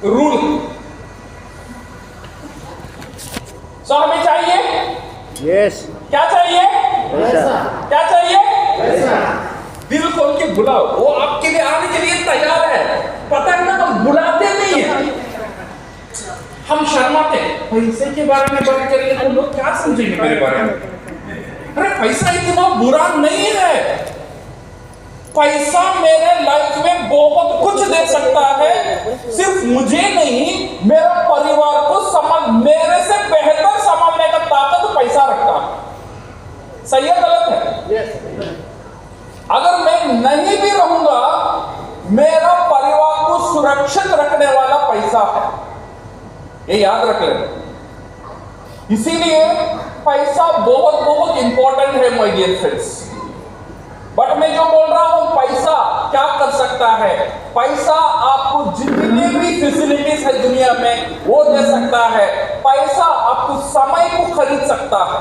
Rule. सो हमें चाहिए yes क्या चाहिए? पैसा। क्या चाहिए? पैसा। दिल खोल के बुलाओ, वो आपके लिए आने के लिए तैयार है। पता है ना, हम बुलाते नहीं है, हम शर्माते हैं। पैसे के बारे में बात करेंगे तो लोग क्या समझेंगे मेरे बारे में? अरे पैसा इतना बुरा नहीं है। पैसा मेरे लाइफ में बहुत कुछ दे सकता है, सिर्फ मुझे नहीं, मेरा परिवार को मेरे से बेहतर संभालने का ताकत पैसा रखता है। सही है गलत है? अगर मैं नहीं भी रहूंगा, मेरा परिवार को सुरक्षित रखने वाला पैसा है, ये याद रख लेना। इसीलिए पैसा बहुत बहुत इंपॉर्टेंट है माय डियर फ्रेंड्स। बट मैं जो बोल रहा हूं, पैसा क्या कर सकता है? पैसा आपको जितने भी फैसिलिटीज है दुनिया में वो दे सकता है। पैसा आपको समय को खरीद सकता है।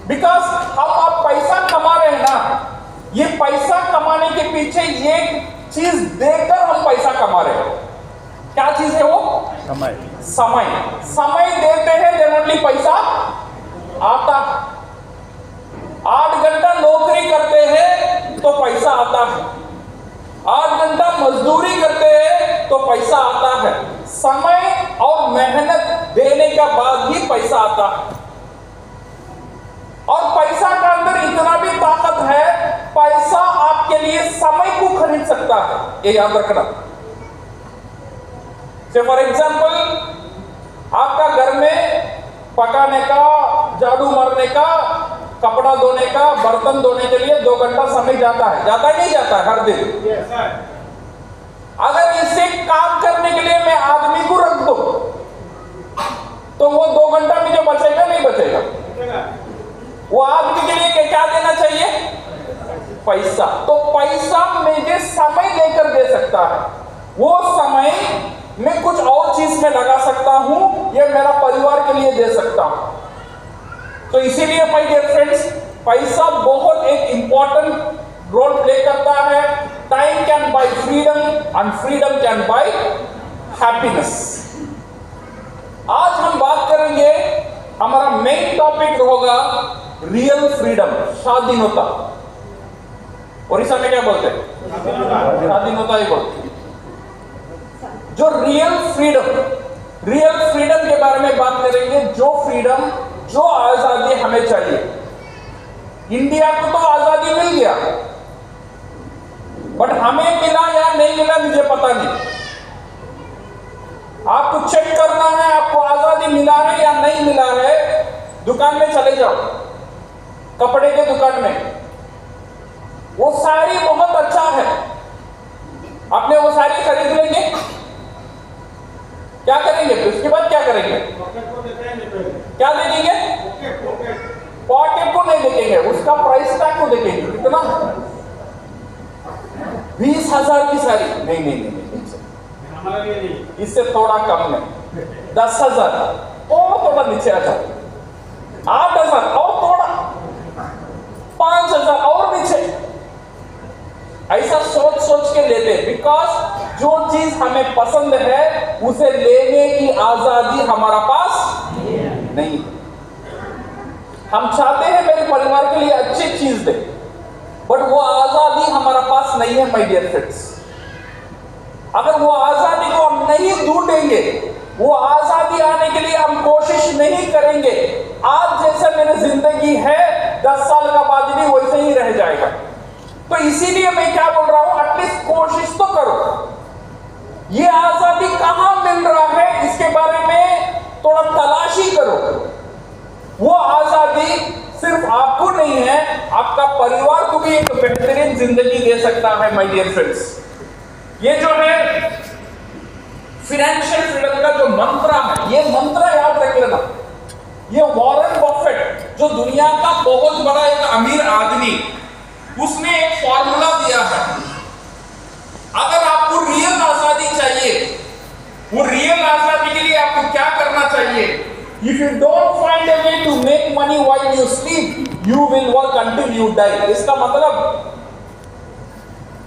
बिकॉज हम आप पैसा कमा रहे हैं ना, ये पैसा कमाने के पीछे ये चीज देकर हम पैसा कमा रहे हैं। क्या चीज है वो? समय। समय। समय देते हैं देन ओनली पैसा आता। 8 घंटा नौकरी करते हैं तो पैसा आता है, 8 घंटा मजदूरी करते हैं तो पैसा आता है। समय और मेहनत देने के बाद ही पैसा आता है। और पैसा का अंदर इतना भी ताकत है, पैसा आपके लिए समय को खरीद सकता है, ये याद रखना। से फॉर एग्जाम्पल, आपका घर में पकाने का, झाड़ू मारने का, कपड़ा धोने का, बर्तन धोने के लिए 2 घंटा समय जाता है, जाता ही नहीं जाता हर दिन? अगर इसे काम करने के लिए मैं आदमी को रख दूं तो वो 2 घंटा मुझे बचेगा नहीं बचेगा? वो आदमी के लिए क्या देना चाहिए? पैसा। तो पैसा मुझे समय लेकर दे सकता है। वो समय मैं कुछ और चीज में लगा सकता हूं, ये मेरा परिवार के लिए दे सकता हूं। तो इसीलिए माय डियर फ्रेंड्स, पैसा बहुत एक इंपॉर्टेंट रोल प्ले करता है। Time can buy freedom and freedom can buy happiness. आज हम बात करेंगे, हमारा मेन टॉपिक होगा रियल फ्रीडम, स्वाधीनता। उड़ीसा में क्या बोलते हैं? स्वाधीनता ही बोलते हैं। जो रियल फ्रीडम के बारे में बात करेंगे, जो फ्रीडम, जो आजादी हमें चाहिए। इंडिया को तो आजादी मिल गया, बट हमें मिला या नहीं मिला मुझे पता नहीं। आपको चेक करना है, आपको आजादी मिला है या नहीं मिला है। दुकान में चले जाओ, कपड़े के दुकान में, वो साड़ी बहुत अच्छा है, आपने वो साड़ी खरीद लेंगे, क्या करेंगे? उसके बाद क्या करेंगे? क्या दे देंगे? पॉकेट को नहीं देखेंगे, उसका प्राइस टैग को देखेंगे। कितना? 20,000 की साड़ी? नहीं नहीं नहीं, इससे थोड़ा कम में 10,000 और थोड़ा नीचे आ जाओ, 8,000 और थोड़ा, 5,000 और नीचे। ऐसा सोच सोच के लेते, बिकॉज जो चीज हमें पसंद है उसे लेने की आजादी हमारा पास नहीं। हम चाहते हैं मेरे परिवार के लिए अच्छी चीज दे, बट वो आजादी हमारा पास नहीं है माय डियर फ्रेंड्स। अगर वो आजादी को हम नहीं ढूंढेंगे, वो आजादी आने के लिए हम कोशिश नहीं करेंगे, आज जैसे मेरी जिंदगी है 10 साल का बाद भी वैसे ही रह जाएगा। तो इसीलिए मैं क्या बोल रहा हूं, एटलीस्ट कोशिश तो करो। ये आजादी कहां मिल रहा है इसके बारे में थोड़ा तलाशी करो। वो आजादी सिर्फ आपको नहीं है, आपका परिवार को भी एक बेहतरीन जिंदगी दे सकता है माय डियर फ्रेंड्स। ये जो है फाइनेंशियल फ्रीडम का जो मंत्र है, ये मंत्र याद रख लेना। ये वॉरेन बफेट, जो दुनिया का बहुत बड़ा एक अमीर आदमी, उसने एक फॉर्मूला दिया है। अगर आपको रियल आजादी चाहिए, वो रियल आजादी के लिए आपको क्या करना चाहिए? If you don't find a way to make money while you sleep, you will work until you die। इसका मतलब,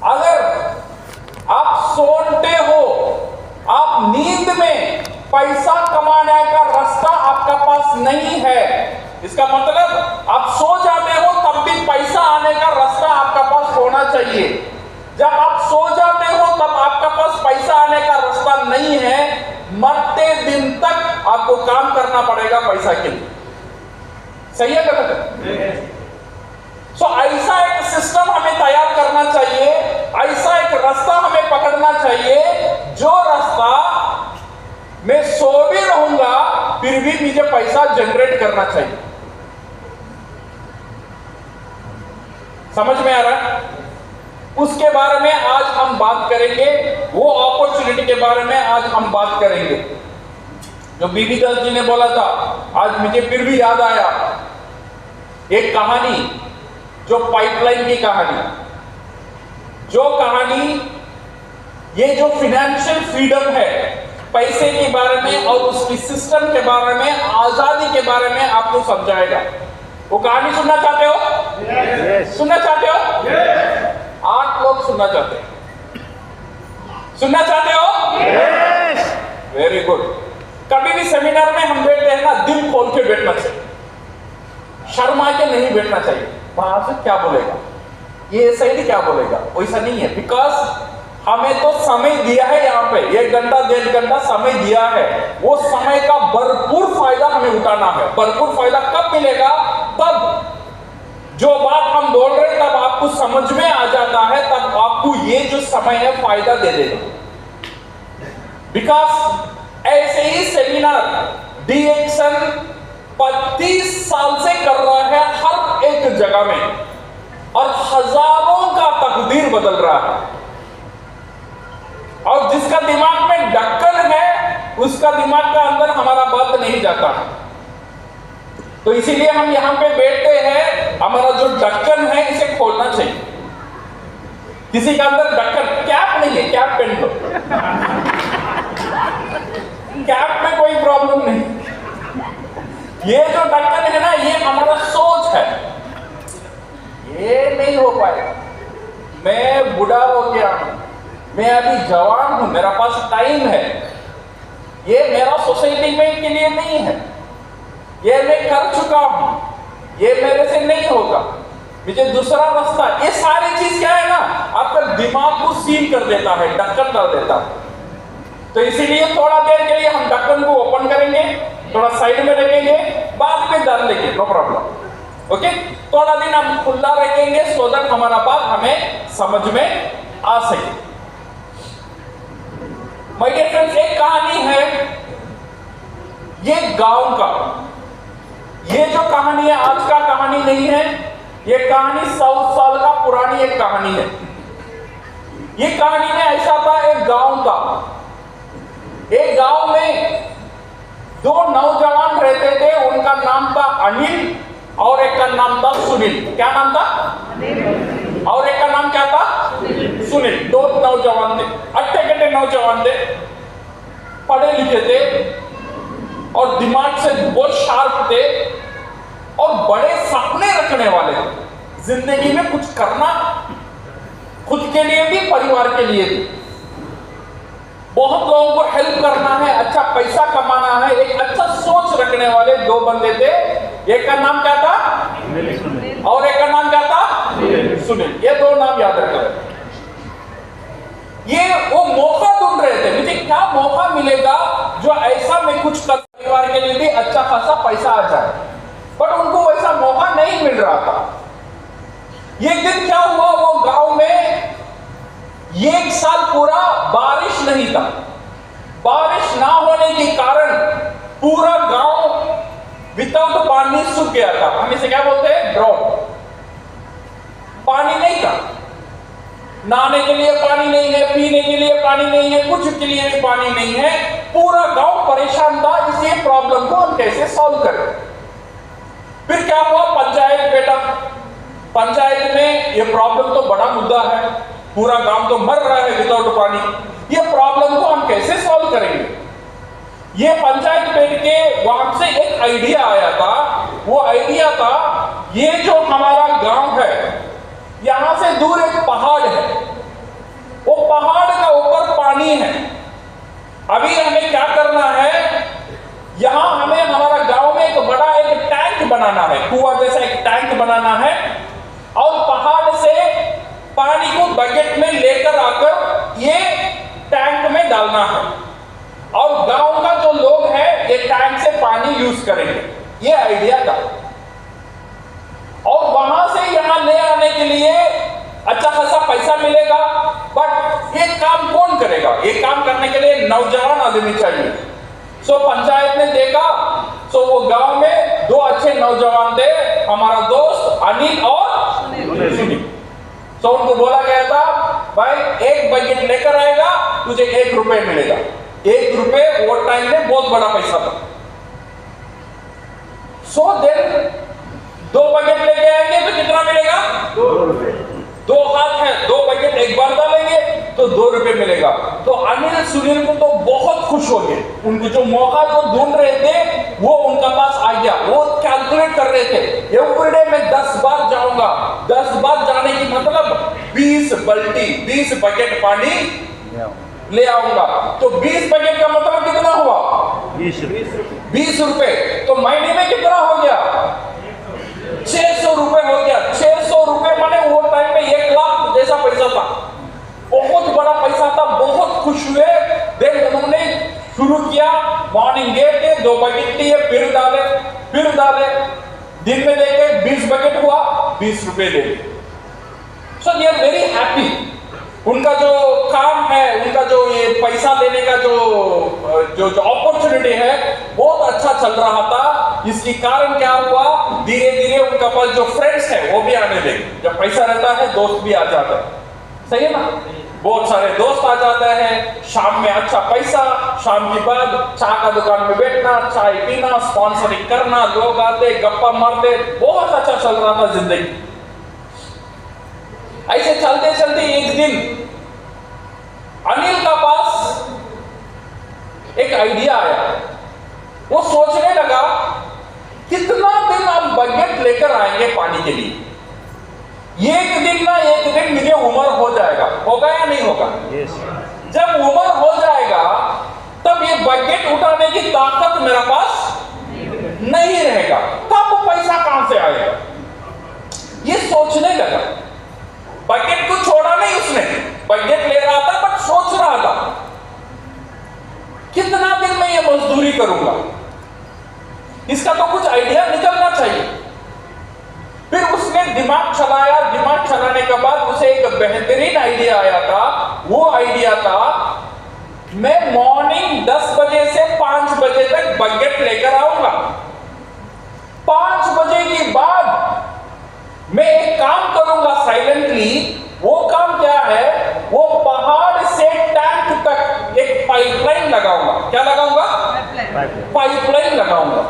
अगर आप सोते हो पैसा कमाने का रास्ता आपका पास नहीं है, इसका मतलब आप सो जाते हो तब भी पैसा आने का रास्ता आपका पास होना चाहिए। जब आप सो जाते हो तब आपका पास पैसा आने का रास्ता नहीं है, मरते दिन तक आपको काम करना पड़ेगा पैसा के लिए। सही है गलत? सो ऐसा एक सिस्टम हमें तैयार करना चाहिए, ऐसा एक रास्ता हमें पकड़ना चाहिए, जो रास्ता मैं सो भी रहूंगा फिर भी मुझे पैसा जनरेट करना चाहिए। समझ में आ रहा है? उसके बारे में आज हम बात करेंगे, वो अपॉर्चुनिटी के बारे में आज हम बात करेंगे जो बीबी दत्त जी ने बोला था। आज मुझे फिर भी याद आया एक कहानी, जो पाइपलाइन की कहानी, जो कहानी ये जो फाइनेंशियल फ्रीडम है, पैसे के बारे में और उसकी सिस्टम के बारे में, आजादी के बारे में आपको समझाएगा। वो कहानी सुनना चाहते हो? Yes. सुनना चाहते हो? Yes. 8 लोग सुनना चाहते हैं। सुनना चाहते हो? Yes. Very good. कभी भी सेमिनार में हम बैठते हैं ना, दिल खोल के बैठना चाहिए, शर्मा के नहीं बैठना चाहिए। वहां से क्या बोलेगा ये सही क्या बोलेगा, वैसा नहीं है। बिकॉज हमें तो समय दिया है, यहाँ पे 1 घंटा 1.5 घंटा समय दिया है, वो समय का भरपूर फायदा हमें उठाना है। भरपूर फायदा कब मिलेगा? तब जो बात हम बोल रहे हैं तब आपको समझ में आ जाता है, तब आपको ये जो समय है फायदा दे देगा। बिकॉज ऐसे ही सेमिनार डिएक्शन 35 साल से कर रहा है हर एक जगह में, और हजारों का तकदीर बदल रहा है। और जिसका दिमाग में ढक्कन है उसका दिमाग का अंदर हमारा बात नहीं जाता। तो इसीलिए हम यहां पे बैठते हैं, हमारा जो ढक्कन है इसे खोलना चाहिए। किसी का अंदर ढक्कन, कैप नहीं है, कैप पहन लो, कैप में कोई प्रॉब्लम नहीं। ये जो ढक्कन है ना, ये हमारा सोच है, ये नहीं हो पाएगा। मैं बूढ़ा हो गया हूं, मैं अभी जवान हूं, मेरा पास टाइम है, ये मेरा सोसाइटी में के लिए नहीं है, ये मैं कर चुका हूं, ये मेरे से नहीं होगा, मुझे दूसरा रास्ता। ये सारी चीज क्या है ना, आपका दिमाग को सील कर देता है, ढक्कन डाल देता है। तो इसीलिए थोड़ा देर के लिए हम ढक्कन को ओपन करेंगे, थोड़ा साइड में रखेंगे, बाद में डाल लेंगे, नो प्रॉब्लम। ओके, थोड़ा दिन हम खुला रखेंगे सो दैट हमारा बात हमें समझ में आ सके। माय डियर फ्रेंड्स, एक कहानी है ये गांव का। ये जो कहानी है आज का कहानी नहीं है, ये कहानी 100 साल का पुरानी एक कहानी है। ये कहानी में ऐसा था, एक गांव था, एक गांव में 2 नौजवान रहते थे, उनका नाम था अनिल और एक का नाम था सुनील। क्या नाम था? अनिल। और एक का नाम क्या था? सुनील। 2 नौजवान थे, अट्टे-कट्टे नौजवान थे, पढ़े लिखे थे और दिमाग से बहुत शार्प थे और बड़े सपने रखने वाले थे। जिंदगी में कुछ करना, खुद के लिए भी परिवार के लिए भी, बहुत लोगों को हेल्प करना है, अच्छा पैसा कमाना है, एक अच्छा सोच रखने वाले 2 बंदे थे। एक का नाम क्या था? और एक का नाम क्या था? सुनील। ये 2 नाम याद रखें। ये वो मौका ढूंढ रहे थे, मुझे क्या मौका मिलेगा जो ऐसा मैं कुछ कर, परिवार के लिए भी अच्छा खासा पैसा आ जाए, बट उनको वैसा मौका नहीं मिल रहा था। एक दिन क्या हुआ, वो गांव में 1 साल पूरा बारिश नहीं था। बारिश ना होने के कारण पूरा गांव विदाउट पानी सूख गया था। हम इसे क्या बोलते हैं? ड्रॉट। पानी नहीं था, नहाने के लिए पानी नहीं है, पीने के लिए पानी नहीं है, कुछ के लिए भी पानी नहीं है। पूरा गांव परेशान था, इस प्रॉब्लम को हम कैसे सॉल्व करें। फिर क्या हुआ, पंचायत बैठा। पंचायत में ये प्रॉब्लम तो बड़ा मुद्दा है, पूरा गांव तो मर रहा है विदाउट पानी, ये प्रॉब्लम को हम कैसे सॉल्व करेंगे। ये पंचायत बैठ के वहां से एक आइडिया आया था। वो आइडिया था, ये जो हमारा गांव है, यहां से दूर एक पहाड़ है, वो पहाड़ का ऊपर पानी है। अभी हमें क्या करना है, बनाना है और पहाड़ से पानी को बकेट में लेकर आकर ये टैंक में डालना है और गांव का जो लोग हैं ये टैंक से पानी यूज करेंगे। ये आइडिया था। और वहां से यहां ले आने के लिए अच्छा खासा पैसा मिलेगा, बट ये काम कौन करेगा? ये काम करने के लिए नौजवान आदमी चाहिए। सो पंचायत ने देखा, सो वो गांव में दो अच्छे नौजवान थे, हमारा दोस्त अनिल और सुनील। सो उनको बोला गया था, भाई एक बकेट लेकर आएगा तुझे 1 रुपए मिलेगा। 1 रुपए वो टाइम में बहुत बड़ा पैसा था। सो देन 2 बकेट लेके आएंगे तो कितना मिलेगा? 2 रुपए। 2 हाथ है, 2 बकेट एक बार डालेंगे तो 2 रुपए मिलेगा। तो अनिल सुनील को तो बहुत खुश हो गए। उनको जो मौका जो ढूंढ रहे थे वो उनका पास आ गया। वो कैलकुलेट कर रहे थे, एवरीडे में 10 बार जाऊंगा। 10 बार जाने की मतलब 20 बल्टी 20 बकेट पानी ले आऊंगा। तो 20 बकेट का मतलब कितना हुआ? 20 रुपए। तो महीने में कितना हो गया? 600 रुपए हो गया। 600 रुपए माने वो टाइम में 1 लाख जैसा पैसा था। बहुत बड़ा पैसा था। बहुत खुश हुए। देन उन्होंने शुरू किया, मॉर्निंग गए, 2 बकेट लिए, फिर डाले। दिन में देखे 20 बकेट हुआ, 20 रुपए ले लिए। सो दे आर वेरी हैप्पी। उनका जो काम है, उनका जो ये पैसा लेने का जो अपॉर्चुनिटी है बहुत अच्छा चल रहा था। इसके कारण क्या हुआ, धीरे धीरे उनका पास जो फ्रेंड्स है वो भी आने लगे। जब पैसा रहता है दोस्त भी आ जाता है, सही है ना? बहुत सारे दोस्त आ जाते हैं। शाम में अच्छा पैसा, शाम के बाद चाय का दुकान में बैठना, चाय पीना, स्पॉन्सरिंग करना, लोग आते गप्पा मारते, बहुत अच्छा चल रहा था जिंदगी। ऐसे चलते चलते एक दिन अनिल का पास एक आइडिया आया। वो सोचने लगा कितना दिन हम बकेट लेकर आएंगे पानी के लिए। एक दिन ना एक दिन मुझे उम्र हो जाएगा, होगा या नहीं होगा? जब उम्र हो जाएगा तब ये बकेट उठाने की ताकत मेरा पास नहीं रहेगा, तब पैसा कहां से आएगा? ये सोचने लगा। बकेट को छोड़ा नहीं उसने, बकेट ले रहा था बट सोच रहा था कितना दिन में ये मजदूरी करूंगा, इसका तो कुछ आइडिया निकलना चाहिए। फिर उसने दिमाग चलाया। दिमाग चलाने के बाद उसे एक बेहतरीन आइडिया आया था। वो आइडिया था, मैं मॉर्निंग 10 बजे से 5 बजे तक बकेट लेकर आऊंगा। 5 बजे के बाद मैं एक काम करूंगा साइलेंटली। वो काम क्या है? वो पहाड़ से टैंक तक एक पाइपलाइन लगाऊंगा। क्या लगाऊंगा? पाइपलाइन लगाऊंगा।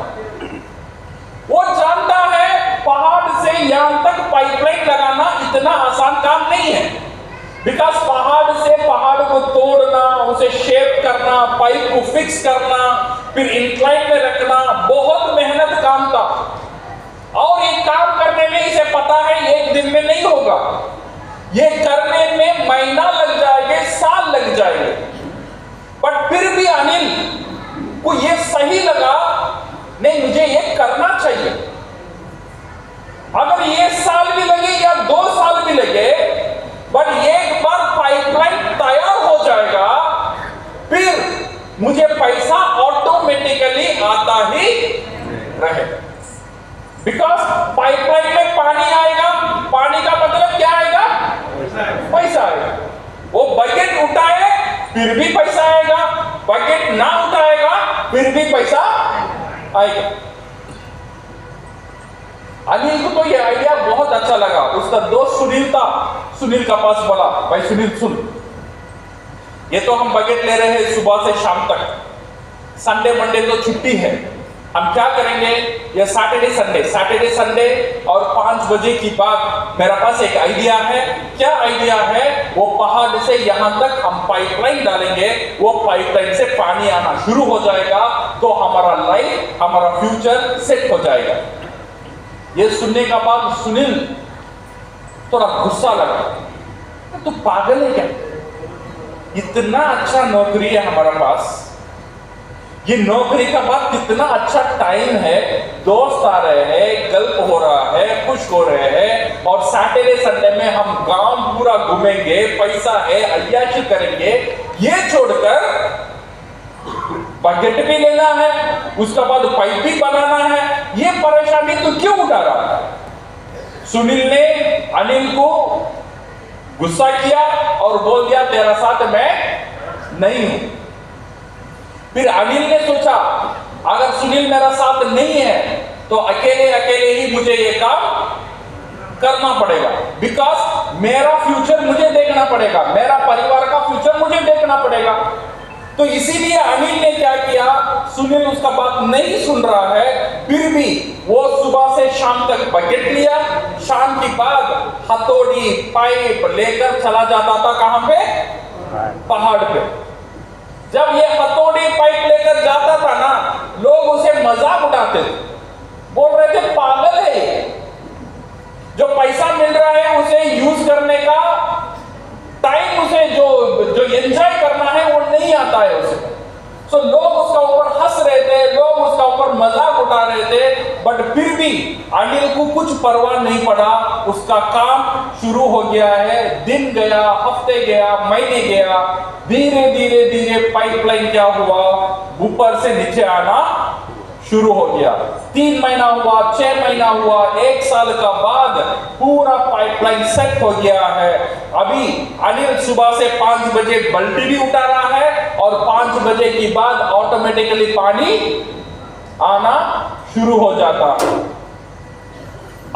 वो जानता है पहाड़ से यहां तक पाइपलाइन लगाना इतना आसान काम नहीं है, बिकॉज पहाड़ से पहाड़ को तोड़ना, उसे शेप करना, पाइप को फिक्स करना, फिर इंक्लाइन में रखना, बहुत मेहनत काम था। और ये काम करने में इसे पता है 1 दिन में नहीं होगा, ये करने में महीना लग जाएगा, साल लग जाएंगे। बट फिर भी अनिल को ये सही लगा, नहीं मुझे ये करना चाहिए। अगर 1 साल भी लगे या 2 साल भी लगे, बट एक बार पाइपलाइन तैयार हो जाएगा, फिर मुझे पैसा ऑटोमेटिकली आता ही रहेगा। बिकॉज पाइपलाइन में पानी आएगा, पानी का मतलब क्या आएगा? पैसा आएगा। वो बकेट उठाए फिर भी पैसा आएगा, बकेट ना उठाएगा फिर भी पैसा आएगा। अनिल को तो ये आइडिया बहुत अच्छा लगा। उसका दोस्त सुनील था, सुनील का पास बोला, भाई सुनील सुन, ये तो हम बकेट ले रहे हैं सुबह से शाम तक, संडे मंडे तो छुट्टी है, हम क्या करेंगे? ये सैटरडे संडे और 5 बजे की बाद मेरा पास एक आइडिया है। क्या आइडिया है? वो पहाड़ से यहां तक हम पाइपलाइन डालेंगे, वो पाइपलाइन से पानी आना शुरू हो जाएगा, तो हमारा लाइफ, हमारा फ्यूचर सेट हो जाएगा। ये सुनने का बाद सुनील थोड़ा गुस्सा लगा, तू पागल है क्या? इतना अच्छा नौकरी है हमारे पास, ये नौकरी का बाद कितना अच्छा टाइम है, दोस्त आ रहे हैं, गल्प हो रहा है, खुश हो रहे हैं, और सैटरडे संडे में हम गांव पूरा घूमेंगे, पैसा है, अय्याशी करेंगे। ये छोड़कर बजट भी लेना है, उसका बाद पाइप भी बनाना है, ये परेशानी तो क्यों उठा रहा है? सुनील ने अनिल को गुस्सा किया और बोल दिया तेरा साथ मैं नहीं हूं। फिर अनिल ने सोचा अगर सुनील मेरा साथ नहीं है तो अकेले अकेले ही मुझे ये काम करना पड़ेगा, बिकॉज मेरा फ्यूचर मुझे देखना पड़ेगा, मेरा परिवार का फ्यूचर मुझे देखना पड़ेगा। तो इसीलिए अनिल ने क्या किया, सुनील उसका बात नहीं सुन रहा है, फिर भी वो सुबह से शाम तक बकेट लिया, शाम के बाद हथौड़ी पाइप लेकर चला जाता था कहां पे, पहाड़ पे। जब ये हथौड़ी पाइप लेकर जाता था ना, लोग उसे मजाक उड़ाते थे, बोल रहे थे पागल है ये, जो पैसा मिल रहा है उसे यूज करने का टाइम, उसे जो एंजॉय करना है वो नहीं आता है उसे। सो लोग उसका ऊपर हंस रहे थे, लोग उसका ऊपर मजाक उठा रहे थे, बट फिर भी अनिल को कुछ परवाह नहीं पड़ा, उसका काम शुरू हो गया है। दिन गया, हफ्ते गया, महीने गया, धीरे धीरे धीरे पाइपलाइन क्या हुआ, ऊपर से नीचे आना शुरू हो गया। 3 महीना हुआ, 6 महीना हुआ, 1 साल का बाद पूरा पाइपलाइन सेट हो गया है। अभी अनिल सुबह से 5 बजे बाल्टी भी उठा रहा है और 5 बजे के बाद ऑटोमेटिकली पानी आना शुरू हो जाता है।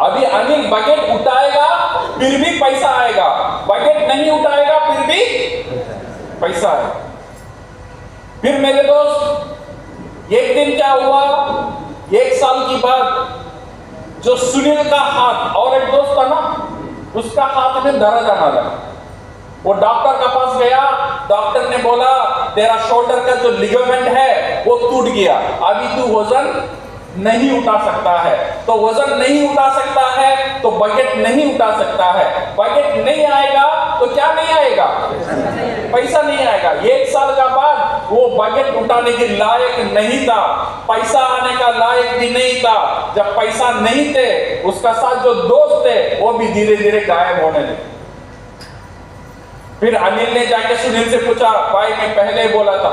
अभी अनिल बकेट उठाएगा फिर भी पैसा आएगा, बकेट नहीं उठाएगा फिर भी पैसा आएगा। फिर मेरे दोस्त एक दिन क्या हुआ, 1 साल की बाद जो सुनील का हाथ, और एक दोस्त था ना, उसका हाथ में दर्द आना लगा। वो डॉक्टर के पास गया, डॉक्टर ने बोला तेरा शोल्डर का जो लिगामेंट है वो टूट गया, अभी तू वजन नहीं उठा सकता है। तो वजन नहीं उठा सकता है तो बकेट नहीं उठा सकता है, बकेट नहीं आएगा तो क्या नहीं आएगा, पैसा नहीं आएगा। 1 साल का बाद वो बकेट उठाने के लायक नहीं था, पैसा आने का लायक भी नहीं था। जब पैसा नहीं थे, उसका साथ जो दोस्त थे वो भी धीरे धीरे गायब होने लगे। फिर अनिल ने जाके सुनील से पूछा, भाई मैं पहले ही बोला था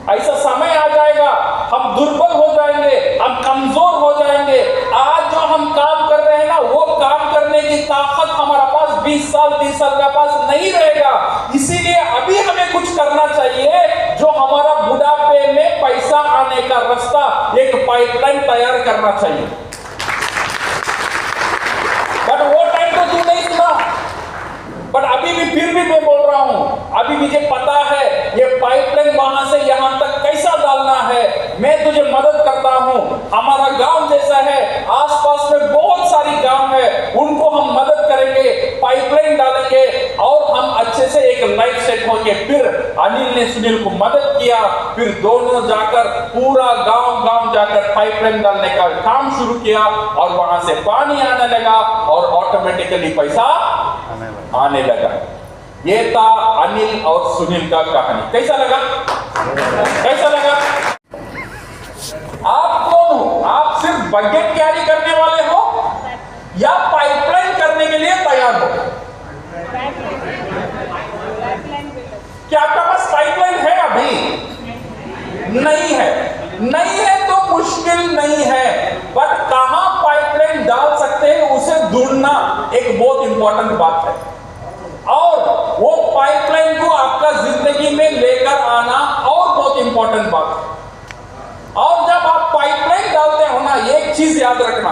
ऐसा समय आ जाएगा, हम दुर्बल हो जाएंगे, हम कमजोर हो जाएंगे। आज जो हम काम कर रहे हैं ना, वो काम करने की ताकत हमारा पास 20 साल 30 साल का पास नहीं रहेगा। इसीलिए अभी हमें कुछ करना चाहिए जो हमारा बुढ़ापे में पैसा आने का रास्ता, एक पाइपलाइन तैयार करना चाहिए। बट वो टाइम तो तू नहीं सुना, बट अभी भी फिर भी मैं बोल रहा हूं, अभी मुझे पता है ये पाइपलाइन वहां से यहां तक कैसा डालना है, मैं तुझे मदद करता हूं। हमारा गांव जैसा है, आसपास में बहुत सारी गांव है, उनको हम मदद करेंगे, पाइपलाइन डालेंगे और हम अच्छे से एक लाइफ सेट होंगे। फिर अनिल ने सुनील को मदद किया, फिर दोनों जाकर पूरा गांव जाकर पाइपलाइन डालने का काम शुरू किया और वहां से पानी आने लगा और ऑटोमेटिकली पैसा आने लगा। ये था अनिल और सुनील का कहानी। कैसा लगा, कैसा लगा? आप कौन हो? आप सिर्फ बकेट कैरी करने वाले हो या पाइपलाइन करने के लिए तैयार हो? क्या आपका पास पाइपलाइन है? अभी नहीं है। नहीं है तो मुश्किल नहीं है, बट कहां पाइपलाइन डाल सकते हैं उसे ढूंढना एक बहुत इंपॉर्टेंट बात है। और वो पाइपलाइन को आपका जिंदगी में लेकर आना और बहुत इंपॉर्टेंट बात है। और जब आप पाइपलाइन डालते हो ना, एक चीज याद रखना,